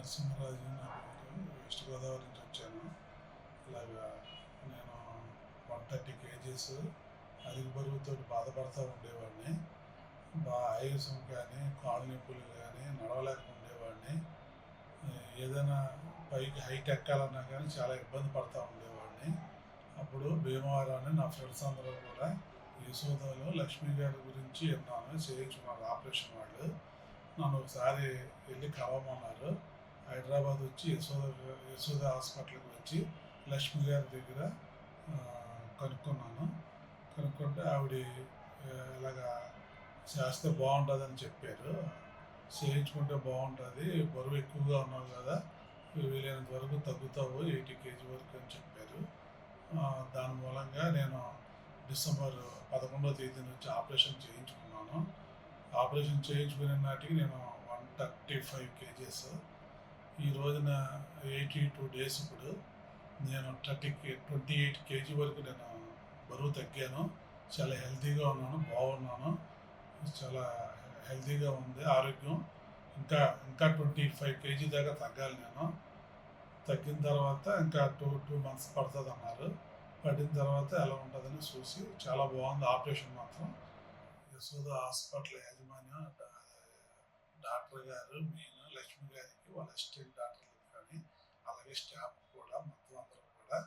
నరసింహరాజు నా పేరు. వెస్ట్ గోదావరి నుంచి వచ్చాను. ఇలాగా నేను 130 కేజీస్ అధిక బరువుతో బాధపడుతూ ఉండేవాడిని. ఆయాసం కానీ, కాళ్ళు నొప్పులు కానీ, నడవలేక ఉండేవాడిని. ఏదైనా పైకి హైట్ ఎక్కాలన్నా కానీ చాలా ఇబ్బంది పడుతూ ఉండేవాడిని. అప్పుడు భీమవరం అని నా ఫ్రెండ్స్ అందరూ కూడా యశోదలో లక్ష్మి గారి గురించి విన్నాను, చేయించుకున్నారు ఆపరేషన్ వాళ్ళు. నన్ను ఒకసారి వెళ్ళి కలవమన్నారు. హైదరాబాద్ వచ్చి యశోద హాస్పిటల్కి వచ్చి లక్ష్మి గారి దగ్గర కనుక్కున్నాను. కనుక్కుంటే ఆవిడ ఇలాగా చేస్తే బాగుంటుందని చెప్పారు. చేయించుకుంటే బాగుంటుంది, బరువు ఎక్కువగా ఉన్నావు కదా, వీలైనంత వరకు తగ్గుతావు 80 కేజీ వరకు అని చెప్పారు. దాని మూలంగా నేను డిసెంబర్ 11వ తేదీన వచ్చి ఆపరేషన్ చేయించుకున్నాను. ఆపరేషన్ చేయించుకునే నాటికి నేను 135 కేజీస్. ఈ రోజున 82 డేస్ ఇప్పుడు నేను 28 కేజీ వరకు నేను బరువు తగ్గాను. చాలా హెల్తీగా ఉన్నాను, బాగున్నాను, చాలా హెల్తీగా ఉంది ఆరోగ్యం. ఇంకా ఇంకా 25 కేజీ దాకా తగ్గాలి నేను. తగ్గిన తర్వాత ఇంకా టూ మంత్స్ పడుతుంది అన్నారు. పడిన తర్వాత ఎలా ఉంటుందని చూసి చాలా బాగుంది ఆపరేషన్ మాత్రం. యశోద హాస్పిటల్ యాజమాన్యం, డాక్టర్ గారు, మెయిన్ లక్ష్మి గారికి, వాళ్ళ అసిస్టెంట్ డాక్టర్లు కానీ, అలాగే స్టాఫ్ కూడా మొత్తం అందరూ కూడా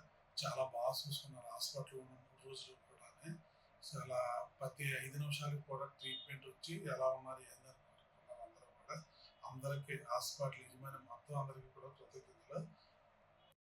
చాలా బాగా చూసుకున్నారు. హాస్పిటల్లో ఉన్న 3 రోజులు కూడా చాలా ప్రతి 5 నిమిషాలకు కూడా ట్రీట్మెంట్ వచ్చి ఎలా ఉన్నారు ఏందని కనుక్కున్నారు అందరూ కూడా. అందరికీ హాస్పిటల్ యజమాని మొత్తం అందరికీ కూడా కృతజ్ఞతలు.